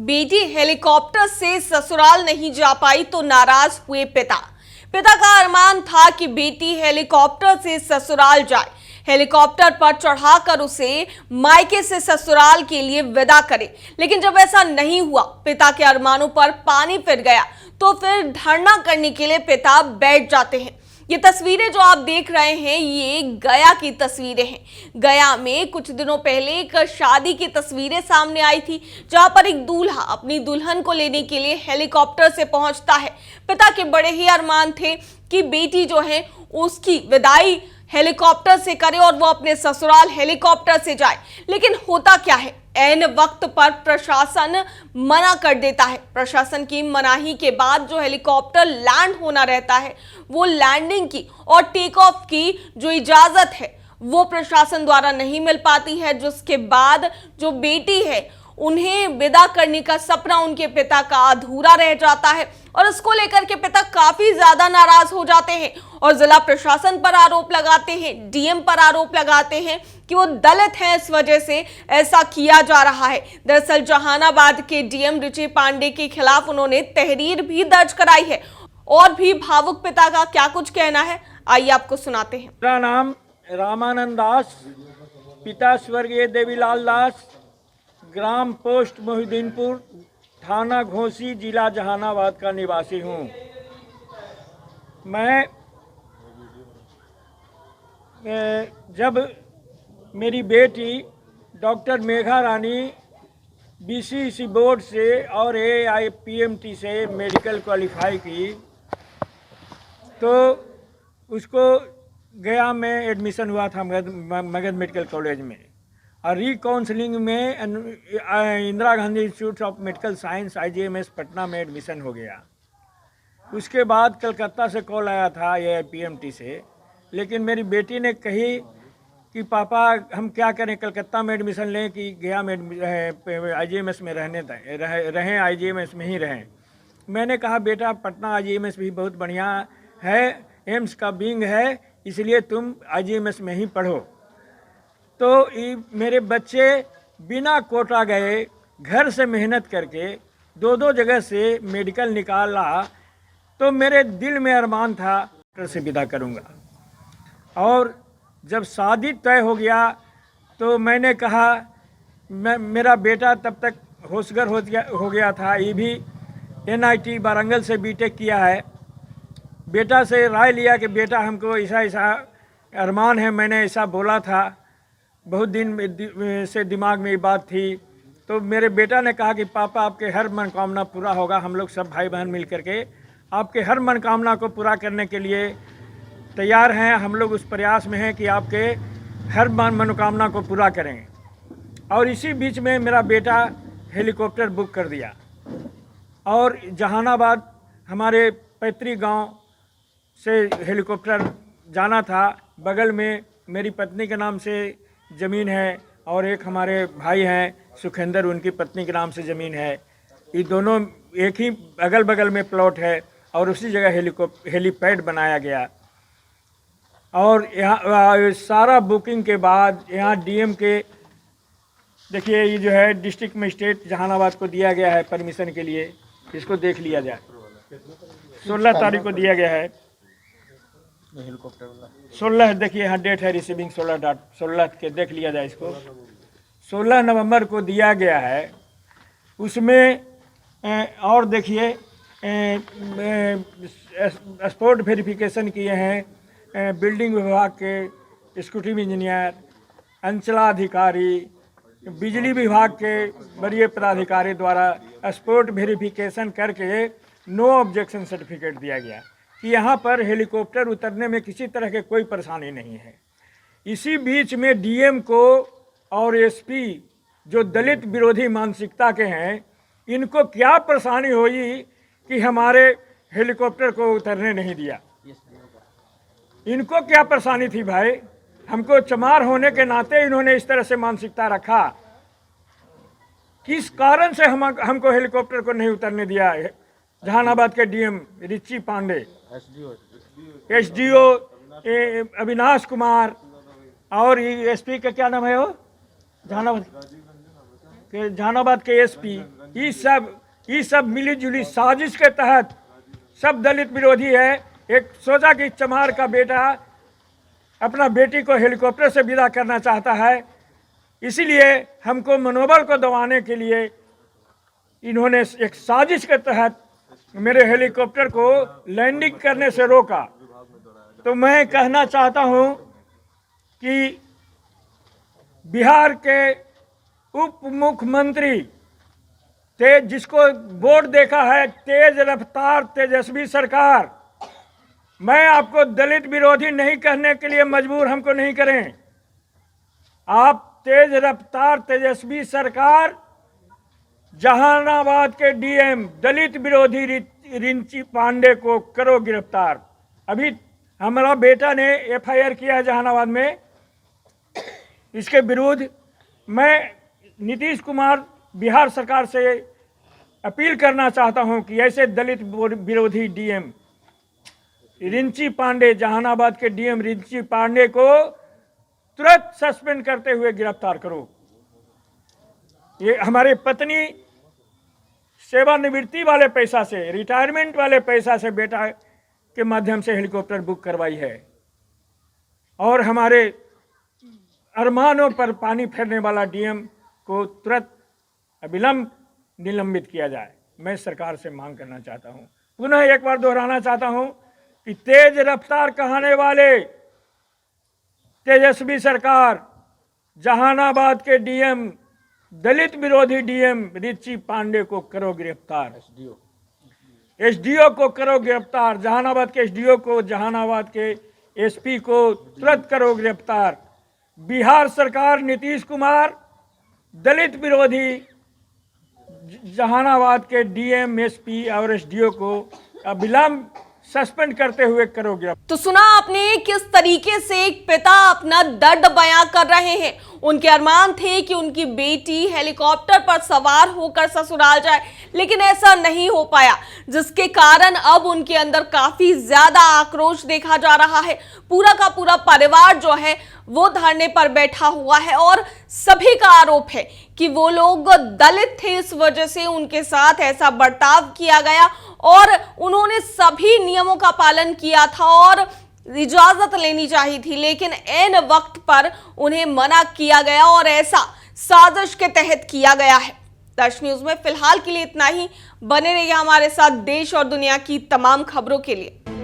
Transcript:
बेटी हेलीकॉप्टर से ससुराल नहीं जा पाई तो नाराज हुए पिता। पिता का अरमान था कि बेटी हेलीकॉप्टर से ससुराल जाए, हेलीकॉप्टर पर चढ़ाकर उसे मायके से ससुराल के लिए विदा करे। लेकिन जब ऐसा नहीं हुआ, पिता के अरमानों पर पानी फिर गया, तो फिर धरना करने के लिए पिता बैठ जाते हैं। ये तस्वीरें जो आप देख रहे हैं, ये गया की तस्वीरें हैं। गया में कुछ दिनों पहले एक शादी की तस्वीरें सामने आई थी, जहां पर एक दूल्हा अपनी दुल्हन को लेने के लिए हेलीकॉप्टर से पहुंचता है। पिता के बड़े ही अरमान थे कि बेटी जो है उसकी विदाई हेलीकॉप्टर से करे और वो अपने ससुराल हेलीकॉप्टर से जाए। लेकिन होता क्या है, ऐन वक्त पर प्रशासन मना कर देता है। प्रशासन की मनाही के बाद जो हेलीकॉप्टर लैंड होना रहता है, वो लैंडिंग की और टेक ऑफ की जो इजाजत है वो प्रशासन द्वारा नहीं मिल पाती है, जिसके बाद जो बेटी है उन्हें विदा करने का सपना उनके पिता का अधूरा रह जाता है और इसको लेकर के पिता काफी ज्यादा नाराज हो जाते हैं और जिला प्रशासन पर आरोप लगाते हैं, डीएम पर आरोप लगाते हैं कि वो दलित हैं, इस वजह से ऐसा किया जा रहा है। दरअसल जहानाबाद के डीएम रुचि पांडे के खिलाफ उन्होंने तहरीर भी दर्ज कराई है। और भी भावुक पिता का क्या कुछ कहना है, आइए आपको सुनाते हैं। मेरा नाम रामानंद दास, पिता स्वर्गीय देवीलाल दास, ग्राम पोस्ट मोहिदीनपुर, थाना घोसी, जिला जहानाबाद का निवासी हूँ। मैं जब मेरी बेटी डॉक्टर मेघा रानी बीसीसी बोर्ड से और AIPMT से मेडिकल क्वालिफाई की, तो उसको गया में एडमिशन हुआ था मगध मेडिकल कॉलेज में, और रिकाउंसलिंग में Indira Gandhi institute of medical science IGMS Patna में एडमिशन हो गया। उसके बाद कलकत्ता से कॉल आया था AIPMT से, लेकिन मेरी बेटी ने कही कि पापा हम क्या करें, कलकत्ता में एडमिशन लें कि गया में IGMS में रहें IGMS में ही रहें। मैंने कहा बेटा पटना IGMS भी बहुत बढ़िया है, एम्स का विंग है, इसलिए तुम IGMS में ही पढ़ो। तो मेरे बच्चे बिना कोटा गए घर से मेहनत करके दो जगह से मेडिकल निकाला, तो मेरे दिल में अरमान था डॉक्टर से विदा करूंगा। और जब शादी तय हो गया तो मैंने कहा, मेरा बेटा तब तक होशगर हो गया था, ये भी NIT वारंगल से BTech किया है। बेटा से राय लिया कि बेटा हमको ऐसा अरमान है, मैंने ऐसा बोला था, बहुत दिन से दिमाग में ये बात थी। तो मेरे बेटा ने कहा कि पापा आपके हर मनोकामना पूरा होगा, हम लोग सब भाई बहन मिल करके आपके हर मनोकामना को पूरा करने के लिए तैयार हैं, हम लोग उस प्रयास में हैं कि आपके हर मनोकामना को पूरा करें। और इसी बीच में मेरा बेटा हेलीकॉप्टर बुक कर दिया और जहानाबाद हमारे पैतृक गांव से हेलीकॉप्टर जाना था। बगल में मेरी पत्नी के नाम से ज़मीन है और एक हमारे भाई हैं सुखेंद्र, उनकी पत्नी के नाम से ज़मीन है। ये दोनों एक ही अगल बगल में प्लॉट है और उसी जगह हेलीपैड बनाया गया। और यहाँ सारा बुकिंग के बाद यहाँ डीएम के देखिए, ये जो है डिस्ट्रिक्ट मजिस्ट्रेट जहानाबाद को दिया गया है परमिशन के लिए, इसको देख लिया जाए। 16 तारीख को दिया गया है, 16 देखिए यहाँ डेट है, रिसीविंग 16 के देख लिया जाए इसको। 16 नवंबर को दिया गया है। उसमें और देखिए स्पॉट वेरिफिकेशन किए हैं बिल्डिंग विभाग के स्कूटी इंजीनियर, अंचलाधिकारी, बिजली विभाग के वरीय पदाधिकारी द्वारा स्पॉट वेरिफिकेशन करके नो ऑब्जेक्शन सर्टिफिकेट दिया गया कि यहाँ पर हेलीकॉप्टर उतरने में किसी तरह के कोई परेशानी नहीं है। इसी बीच में डीएम को और एसपी जो दलित विरोधी मानसिकता के हैं, इनको क्या परेशानी हुई कि हमारे हेलीकॉप्टर को उतरने नहीं दिया। इनको क्या परेशानी थी भाई, हमको चमार होने के नाते इन्होंने इस तरह से मानसिकता रखा। किस कारण से हमको हेलीकॉप्टर को नहीं उतरने दिया है। जहानाबाद के डीएम रुचि पांडे, SDO अविनाश कुमार और एसपी का क्या नाम है वो, जहानाबाद के जहानाबाद के एसपी, ये सब मिली जुली साजिश के तहत सब दलित विरोधी है। एक सोचा कि चमार का बेटा अपना बेटी को हेलीकॉप्टर से विदा करना चाहता है, इसीलिए हमको मनोबल को दबाने के लिए इन्होंने एक साजिश के तहत मेरे हेलीकॉप्टर को लैंडिंग करने से रोका। तो मैं कहना चाहता हूं कि बिहार के उप मुख्यमंत्री जिसको बोर्ड देखा है तेज रफ्तार तेजस्वी सरकार, मैं आपको दलित विरोधी नहीं कहने के लिए मजबूर हमको नहीं करें। आप तेज रफ्तार तेजस्वी सरकार, जहानाबाद के डीएम दलित विरोधी रिंची पांडे को करो गिरफ्तार। अभी हमारा बेटा ने एफआईआर किया है जहानाबाद में, इसके विरुद्ध मैं नीतीश कुमार बिहार सरकार से अपील करना चाहता हूं कि ऐसे दलित विरोधी डीएम रिंची पांडे, जहानाबाद के डीएम रिंची पांडे को तुरंत सस्पेंड करते हुए गिरफ्तार करो। ये हमारी पत्नी सेवानिवृत्ति वाले पैसा से, रिटायरमेंट वाले पैसा से बेटा के माध्यम से हेलीकॉप्टर बुक करवाई है, और हमारे अरमानों पर पानी फेरने वाला डीएम को तुरंत अविलंब निलंबित किया जाए। मैं सरकार से मांग करना चाहता हूं, पुनः एक बार दोहराना चाहता हूं कि तेज रफ्तार कहने वाले तेजस्वी सरकार, जहानाबाद के डीएम दलित विरोधी डीएम रिंची पांडे को करो गिरफ्तार। एसडीओ को करो गिरफ्तार, जहानाबाद के एसडीओ को, जहानाबाद के एसपी को तुरंत करो गिरफ्तार। बिहार सरकार, नीतीश कुमार दलित विरोधी जहानाबाद के डीएम, एसपी और एसडीओ को अविलंब सस्पेंड करते हुए करो गिरफ्तार। तो सुना आपने किस तरीके से एक पिता अपना दर्द बयां कर रहे हैं। उनके अरमान थे कि उनकी बेटी हेलीकॉप्टर पर सवार होकर ससुराल जाए, लेकिन ऐसा नहीं हो पाया, जिसके कारण अब उनके अंदर काफी ज्यादा आक्रोश देखा जा रहा है। पूरा का पूरा परिवार जो है वो धरने पर बैठा हुआ है और सभी का आरोप है कि वो लोग दलित थे, इस वजह से उनके साथ ऐसा बर्ताव किया गया और उन्होंने सभी नियमों का पालन किया था और इजाजत लेनी चाहिए थी, लेकिन ऐन वक्त पर उन्हें मना किया गया और ऐसा साजिश के तहत किया गया है। दर्श न्यूज में फिलहाल के लिए इतना ही। बने रहिए हमारे साथ देश और दुनिया की तमाम खबरों के लिए।